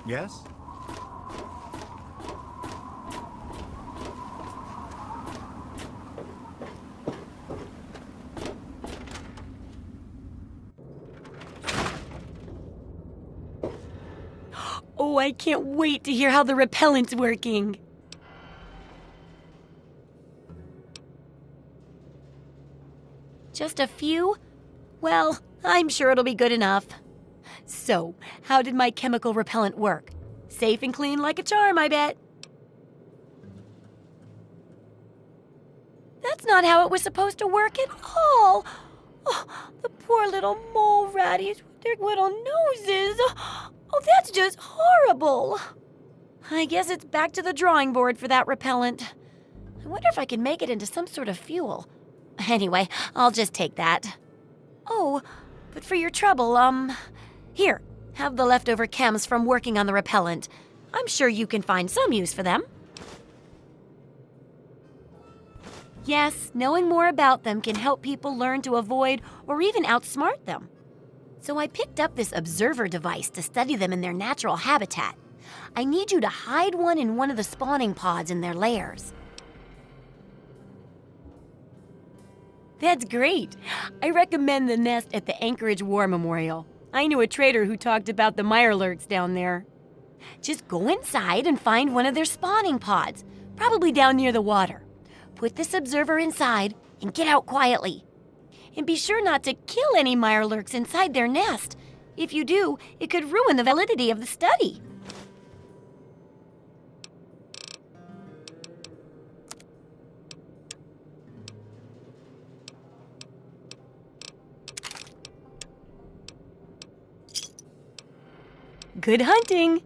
Yes? Oh, I can't wait to hear how the repellent's working. Just a few? Well, I'm sure it'll be good enough. So, how did my chemical repellent work? Safe and clean like a charm, I bet. That's not how it was supposed to work at all. Oh, the poor little mole ratties with their little noses. Oh, that's just horrible. I guess it's back to the drawing board for that repellent. I wonder if I can make it into some sort of fuel. Anyway, I'll just take that. Oh, but for your trouble, here, have the leftover chems from working on the repellent. I'm sure you can find some use for them. Yes, knowing more about them can help people learn to avoid or even outsmart them. So I picked up this observer device to study them in their natural habitat. I need you to hide one in one of the spawning pods in their lairs. That's great. I recommend the nest at the Anchorage War Memorial. I knew a trader who talked about the Mirelurks down there. Just go inside and find one of their spawning pods, probably down near the water. Put this observer inside and get out quietly. And be sure not to kill any Mirelurks inside their nest. If you do, it could ruin the validity of the study. Good hunting!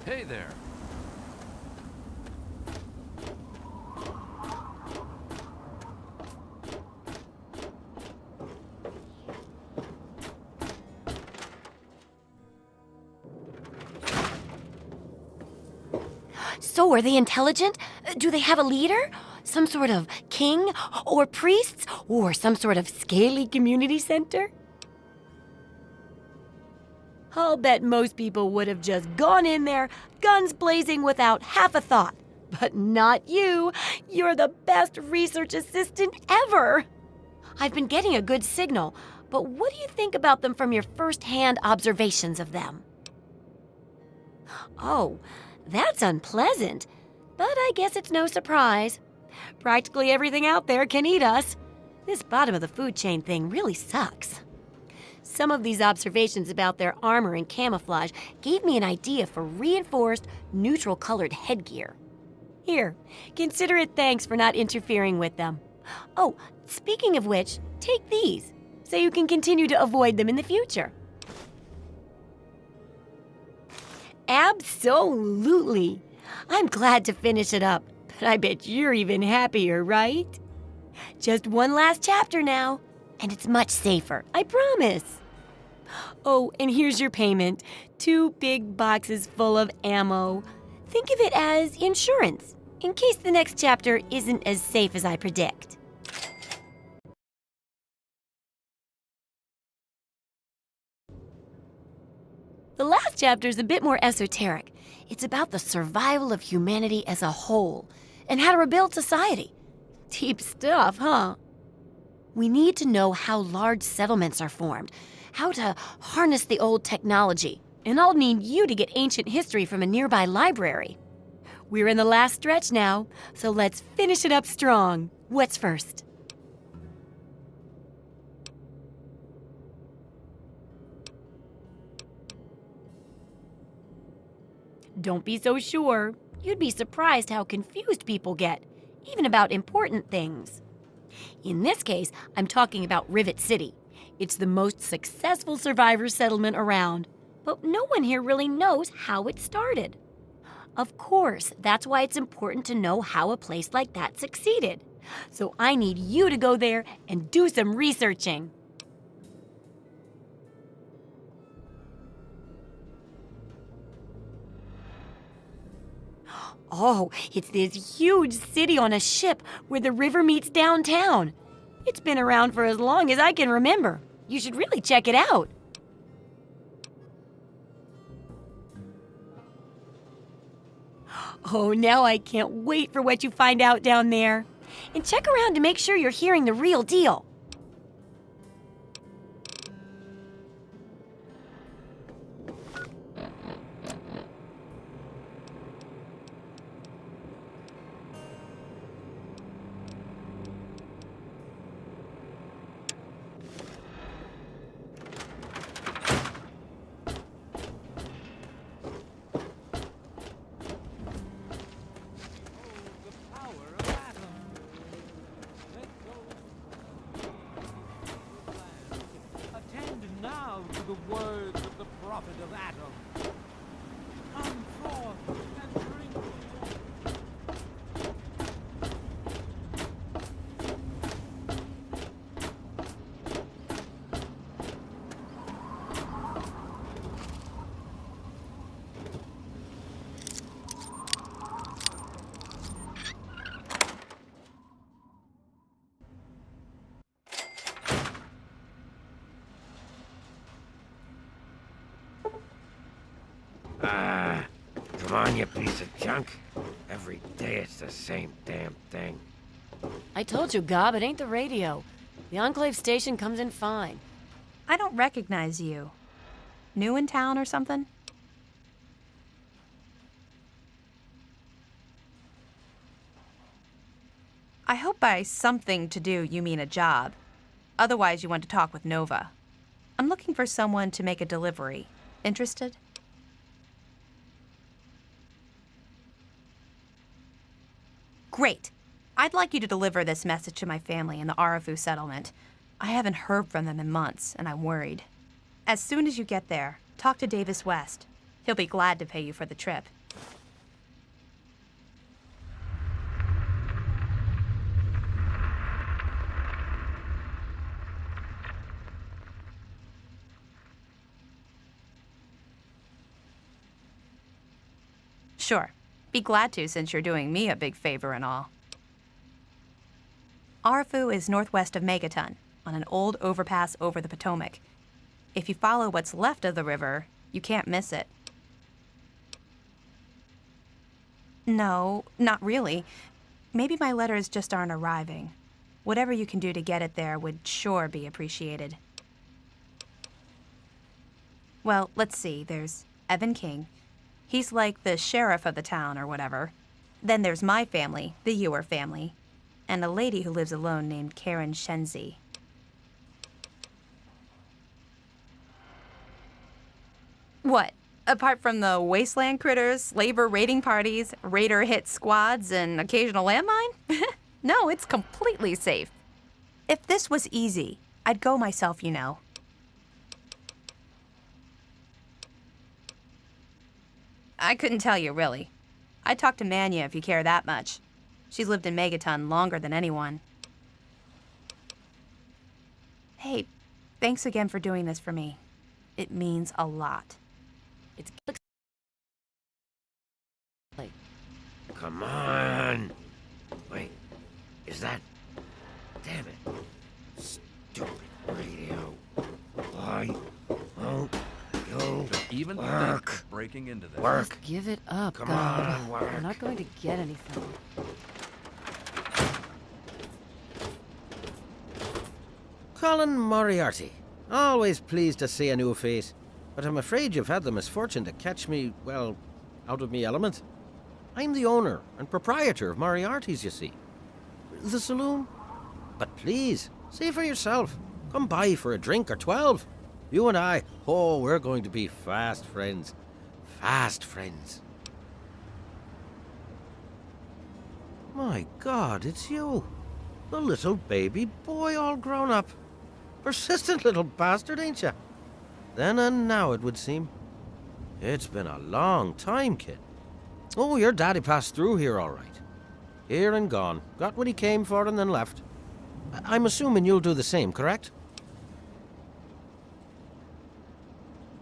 Hey there. So, are they intelligent? Do they have a leader? Some sort of king or priests? Or some sort of scaly community center? I'll bet most people would have just gone in there, guns blazing without half a thought. But not you. You're the best research assistant ever. I've been getting a good signal, but what do you think about them from your first-hand observations of them? Oh, that's unpleasant. But I guess it's no surprise. Practically everything out there can eat us. This bottom of the food chain thing really sucks. Some of these observations about their armor and camouflage gave me an idea for reinforced, neutral-colored headgear. Here, consider it thanks for not interfering with them. Oh, speaking of which, take these, so you can continue to avoid them in the future. Absolutely. I'm glad to finish it up, but I bet you're even happier, right? Just one last chapter now, and it's much safer, I promise. Oh, and here's your payment. 2 big boxes full of ammo. Think of it as insurance, in case the next chapter isn't as safe as I predict. The last chapter is a bit more esoteric. It's about the survival of humanity as a whole, and how to rebuild society. Deep stuff, huh? We need to know how large settlements are formed, how to harness the old technology, and I'll need you to get ancient history from a nearby library. We're in the last stretch now, so let's finish it up strong. What's first? Don't be so sure. You'd be surprised how confused people get, even about important things. In this case, I'm talking about Rivet City. It's the most successful survivor settlement around, but no one here really knows how it started. Of course, that's why it's important to know how a place like that succeeded. So I need you to go there and do some researching. Oh, it's this huge city on a ship where the river meets downtown. It's been around for as long as I can remember. You should really check it out. Oh, now I can't wait for what you find out down there. And check around to make sure you're hearing the real deal. The words of the prophet of Adam. Come forth and drink. Come on, you piece of junk. Every day it's the same damn thing. I told you, Gob, it ain't the radio. The Enclave station comes in fine. I don't recognize you. New in town or something? I hope by something to do you mean a job. Otherwise, you want to talk with Nova. I'm looking for someone to make a delivery. Interested? Great. I'd like you to deliver this message to my family in the Arafu settlement. I haven't heard from them in months, and I'm worried. As soon as you get there, talk to Davis West. He'll be glad to pay you for the trip. Sure. Be glad to, since you're doing me a big favor and all. Arfu is northwest of Megaton, on an old overpass over the Potomac. If you follow what's left of the river, you can't miss it. No, not really. Maybe my letters just aren't arriving. Whatever you can do to get it there would sure be appreciated. Well, let's see. There's Evan King. He's like the sheriff of the town or whatever. Then there's my family, the Ewer family, and a lady who lives alone named Karen Shenzi. What? Apart from the wasteland critters, slaver raiding parties, raider hit squads, and occasional landmine? No, it's completely safe. If this was easy, I'd go myself, you know. I couldn't tell you, really. I'd talk to Manya if you care that much. She's lived in Megaton longer than anyone. Hey, thanks again for doing this for me. It means a lot. It's... Come on! Wait, is that... Damn it. Stupid radio. Why won't you Even work? think of breaking into this. Work. Just give it up, Come God. on, work. We're not going to get anything. Colin Moriarty. Always pleased to see a new face. But I'm afraid you've had the misfortune to catch me, well, out of me element. I'm the owner and proprietor of Moriarty's, you see. The saloon. But please, see for yourself. Come by for a drink or 12. You and I, oh, we're going to be fast friends. Fast friends. My God, it's you. The little baby boy all grown up. Persistent little bastard, ain't you? Then and now, it would seem. It's been a long time, kid. Oh, your daddy passed through here all right. Here and gone. Got what he came for and then left. I'm assuming you'll do the same, correct?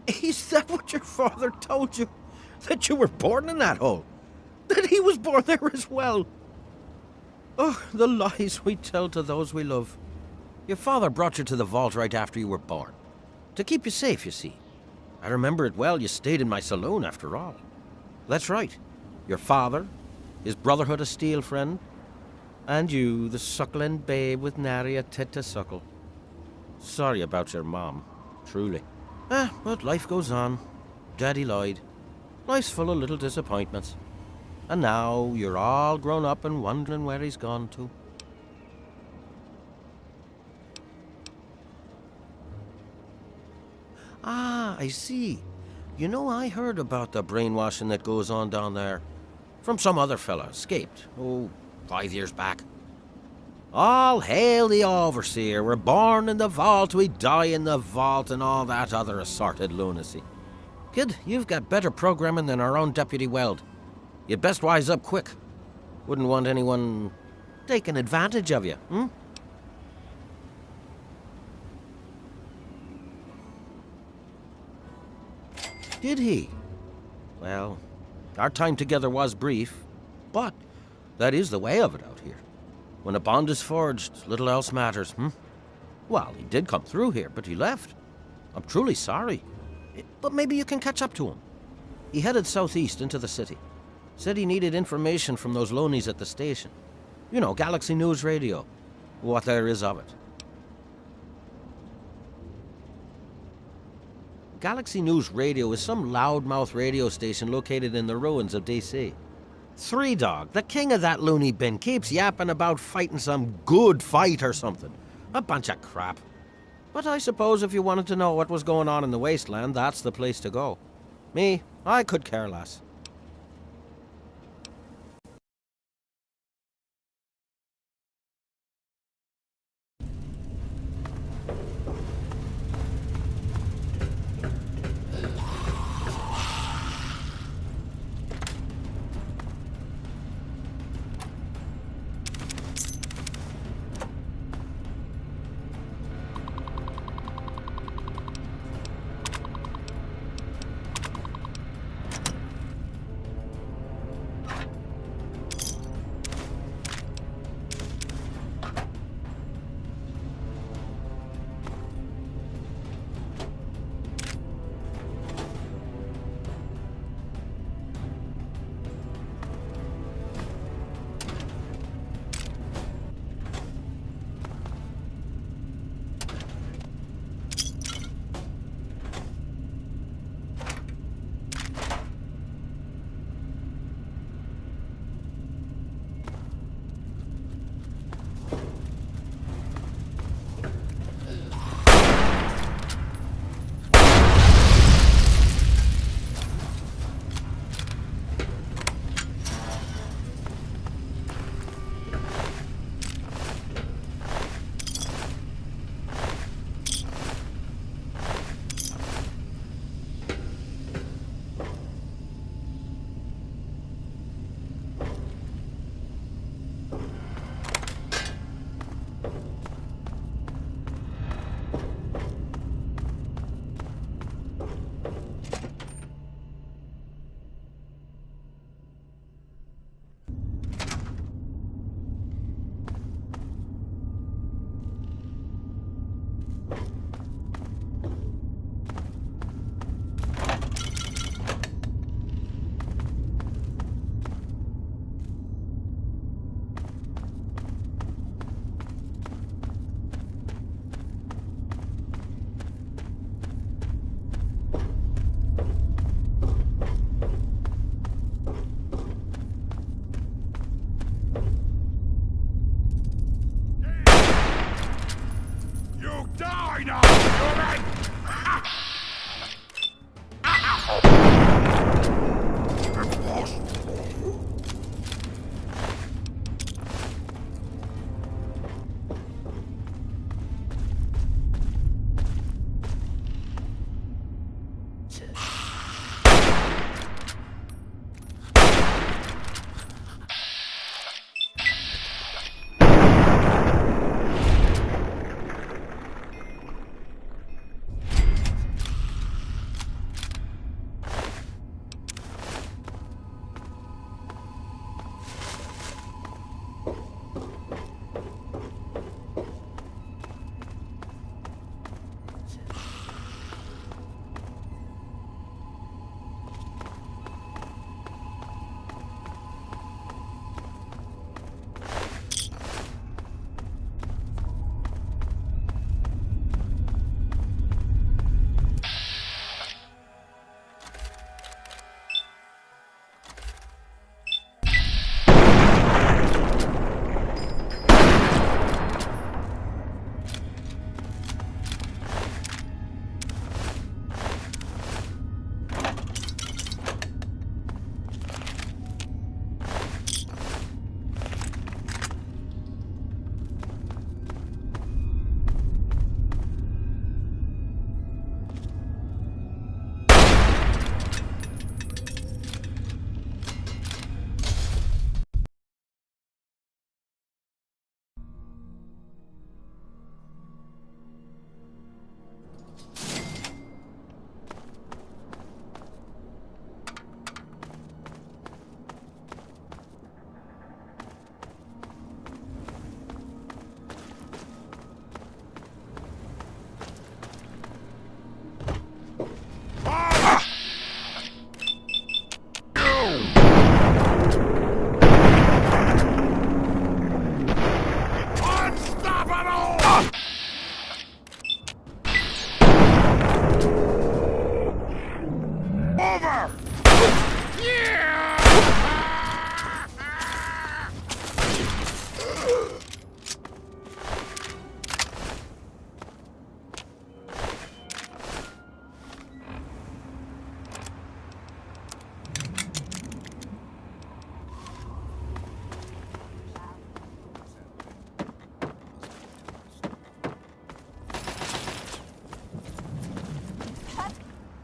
Is that what your father told you? That you were born in that hole? That he was born there as well? Oh, the lies we tell to those we love. Your father brought you to the vault right after you were born. To keep you safe, you see. I remember it well. You stayed in my saloon, after all. That's right. Your father, his Brotherhood of Steel friend, and you, the suckling babe with nary a tit to suckle. Sorry about your mom, truly. But life goes on. Daddy lied. Life's full of little disappointments. And now you're all grown up and wondering where he's gone to. Ah, I see. You know, I heard about the brainwashing that goes on down there. From some other fella, escaped, 5 years back. All hail the overseer. We're born in the vault, we die in the vault, and all that other assorted lunacy. Kid, you've got better programming than our own Deputy Weld. You'd best wise up quick. Wouldn't want anyone taking advantage of you, hmm? Did he? Well, our time together was brief, but that is the way of it out here. When a bond is forged, little else matters, hmm? Well, he did come through here, but he left. I'm truly sorry. But maybe you can catch up to him. He headed southeast into the city. Said he needed information from those loanies at the station. You know, Galaxy News Radio. What there is of it. Galaxy News Radio is some loudmouth radio station located in the ruins of DC. Three Dog, the king of that loony bin, keeps yapping about fighting some good fight or something. A bunch of crap. But I suppose if you wanted to know what was going on in the wasteland, that's the place to go. Me, I could care less. Die now, human!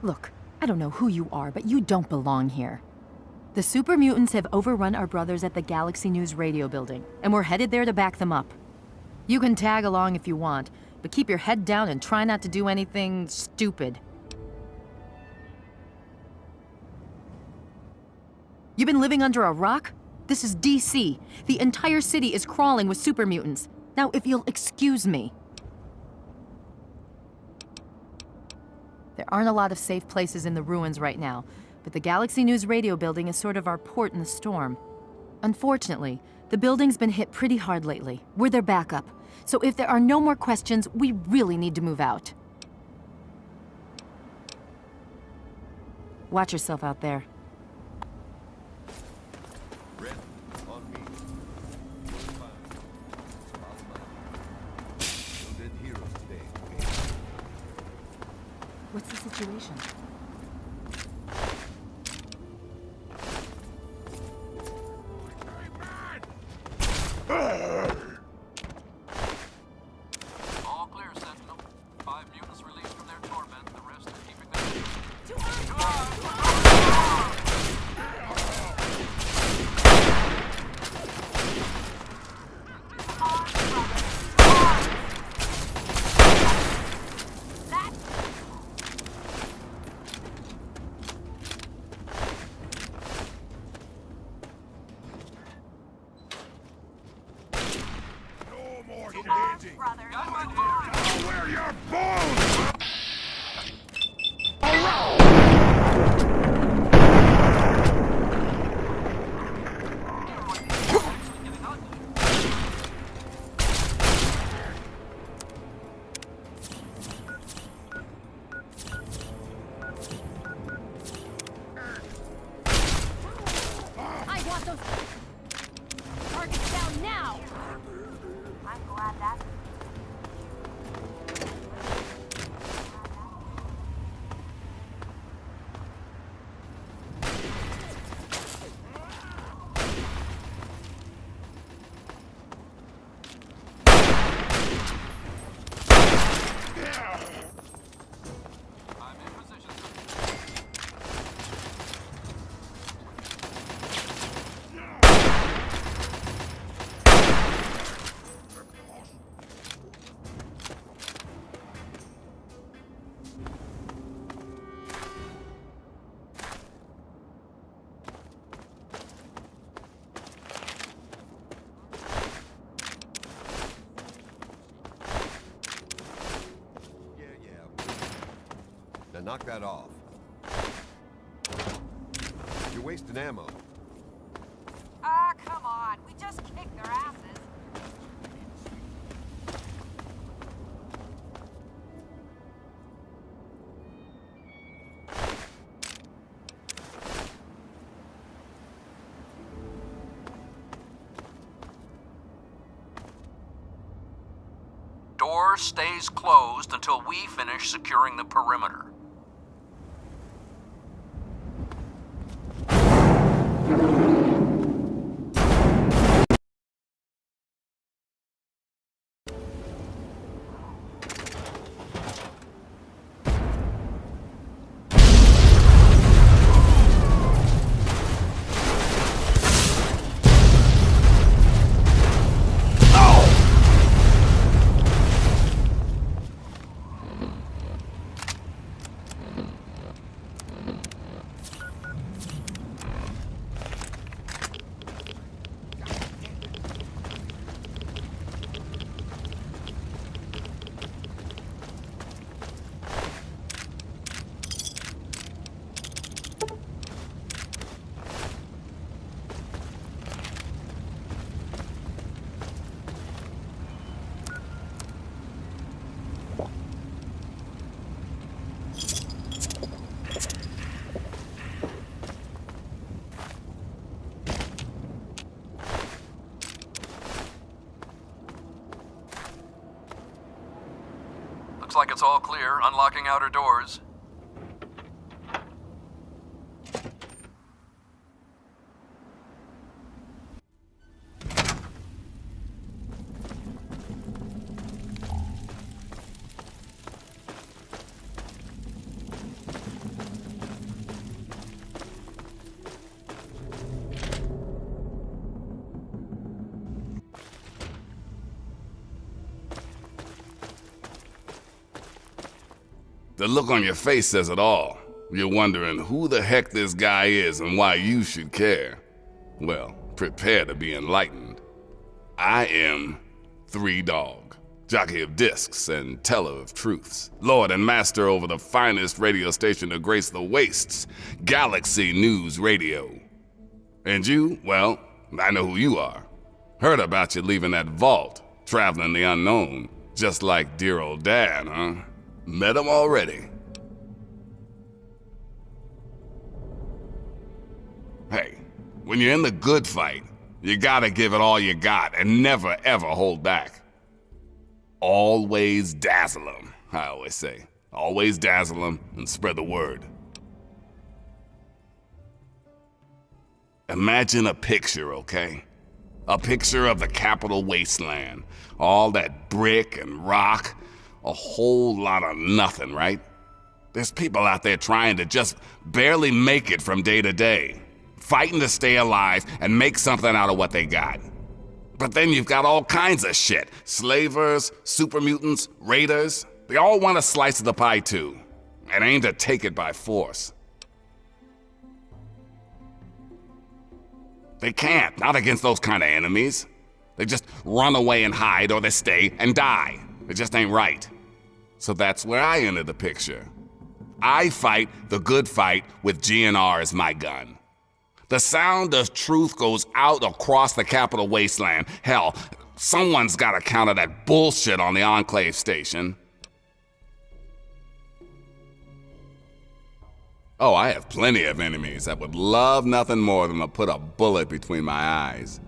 Look, I don't know who you are, but you don't belong here. The super mutants have overrun our brothers at the Galaxy News radio building, and we're headed there to back them up. You can tag along if you want, but keep your head down and try not to do anything stupid. You've been living under a rock? This is DC. The entire city is crawling with super mutants. Now, if you'll excuse me. There aren't a lot of safe places in the ruins right now, but the Galaxy News radio building is sort of our port in the storm. Unfortunately, the building's been hit pretty hard lately. We're their backup. So if there are no more questions, we really need to move out. Watch yourself out there. What's the situation? All clear, Sentinel. 5 mutants released from their torment. The rest are keeping them. I'll wear your bones! I want those targets down now! I'm glad that... knock that off. You're wasting ammo. Ah, come on. We just kicked their asses. Door stays closed until we finish securing the perimeter. Looks like it's all clear. Unlocking outer doors. The look on your face says it all. You're wondering who the heck this guy is and why you should care. Well, prepare to be enlightened. I am 3 Dog, jockey of discs and teller of truths, lord and master over the finest radio station to grace the wastes, Galaxy News Radio. And you, well, I know who you are. Heard about you leaving that vault, traveling the unknown, just like dear old Dad, huh? Met him already. Hey, when you're in the good fight, you gotta give it all you got and never ever hold back. Always dazzle them, I always say. Always dazzle them and spread the word. Imagine a picture, okay? A picture of the Capital Wasteland. All that brick and rock. A whole lot of nothing, right? There's people out there trying to just barely make it from day to day, fighting to stay alive and make something out of what they got. But then you've got all kinds of shit. Slavers, super mutants, raiders. They all want a slice of the pie too, and aim to take it by force. They can't, not against those kind of enemies. They just run away and hide, or they stay and die. It just ain't right. So that's where I enter the picture. I fight the good fight with GNR as my gun. The sound of truth goes out across the Capital Wasteland. Hell, someone's gotta counter that bullshit on the Enclave station. Oh, I have plenty of enemies that would love nothing more than to put a bullet between my eyes.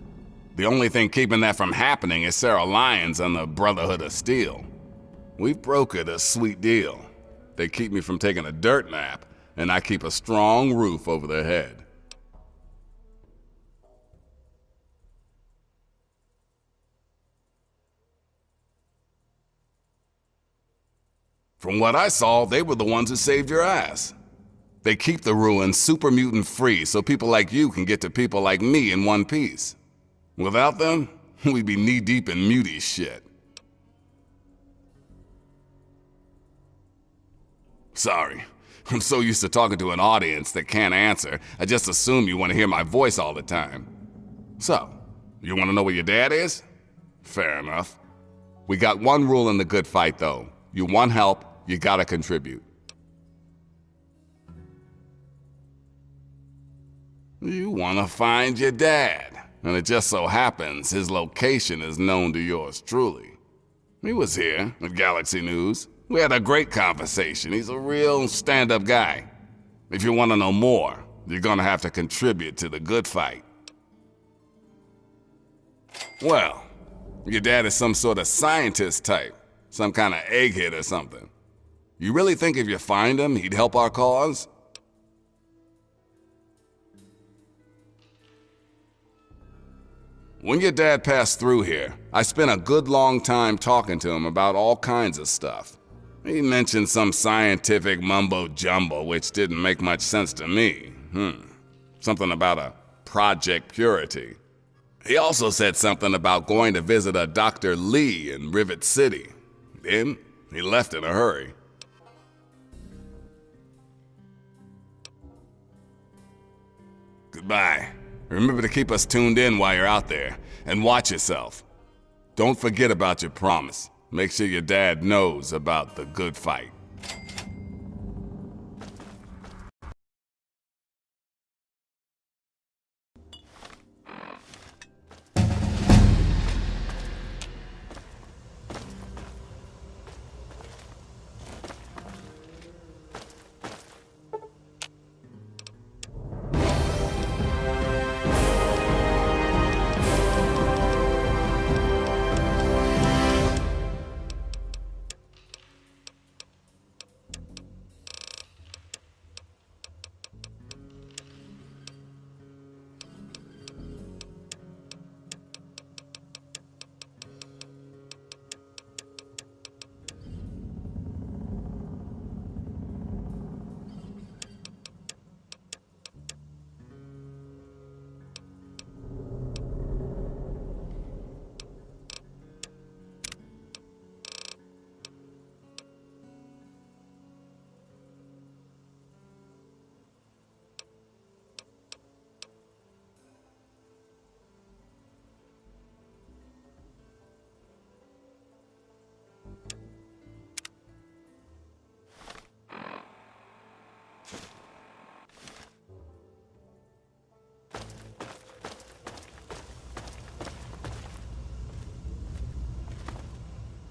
The only thing keeping that from happening is Sarah Lyons and the Brotherhood of Steel. We've brokered a sweet deal. They keep me from taking a dirt nap, and I keep a strong roof over their head. From what I saw, they were the ones who saved your ass. They keep the ruins super mutant free so people like you can get to people like me in one piece. Without them, we'd be knee-deep in mutie shit. Sorry, I'm so used to talking to an audience that can't answer, I just assume you want to hear my voice all the time. So, you want to know where your dad is? Fair enough. We got one rule in the good fight, though. You want help, you gotta contribute. You want to find your dad, and it just so happens his location is known to yours truly. He was here at Galaxy News. We had a great conversation. He's a real stand-up guy. If you want to know more, you're gonna have to contribute to the good fight. Well, your dad is some sort of scientist type, some kind of egghead or something. You really think if you find him, he'd help our cause? When your dad passed through here, I spent a good long time talking to him about all kinds of stuff. He mentioned some scientific mumbo-jumbo which didn't make much sense to me. Something about a Project Purity. He also said something about going to visit a Dr. Lee in Rivet City. Then, he left in a hurry. Goodbye. Remember to keep us tuned in while you're out there, and watch yourself. Don't forget about your promise. Make sure your dad knows about the good fight.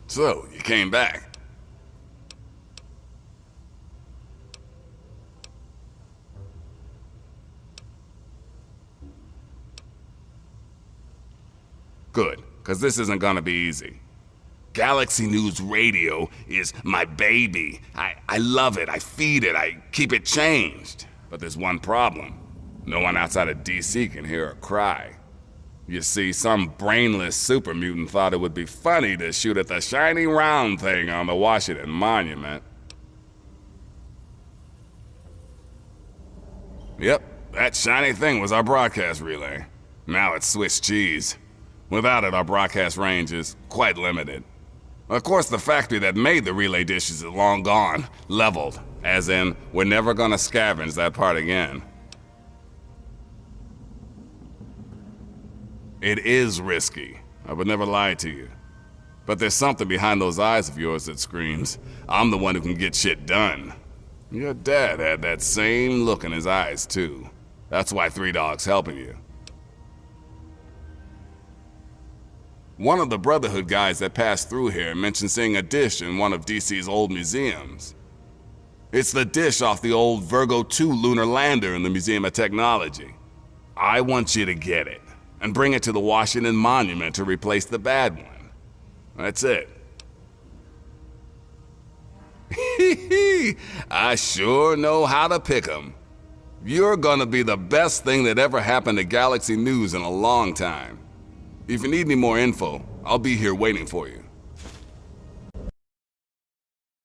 So, you came back. Good, because this isn't gonna be easy. Galaxy News Radio is my baby. I love it, I feed it, I keep it changed. But there's one problem. No one outside of DC can hear her cry. You see, some brainless super mutant thought it would be funny to shoot at the shiny round thing on the Washington Monument. Yep, that shiny thing was our broadcast relay. Now it's Swiss cheese. Without it, our broadcast range is quite limited. Of course, the factory that made the relay dishes is long gone, leveled, as in, we're never gonna scavenge that part again. It is risky. I would never lie to you. But there's something behind those eyes of yours that screams, I'm the one who can get shit done. Your dad had that same look in his eyes, too. That's why Three Dog's helping you. One of the Brotherhood guys that passed through here mentioned seeing a dish in one of DC's old museums. It's the dish off the old Virgo 2 lunar lander in the Museum of Technology. I want you to get it and bring it to the Washington Monument to replace the bad one. That's it. I sure know how to pick 'em. You're gonna be the best thing that ever happened to Galaxy News in a long time. If you need any more info, I'll be here waiting for you.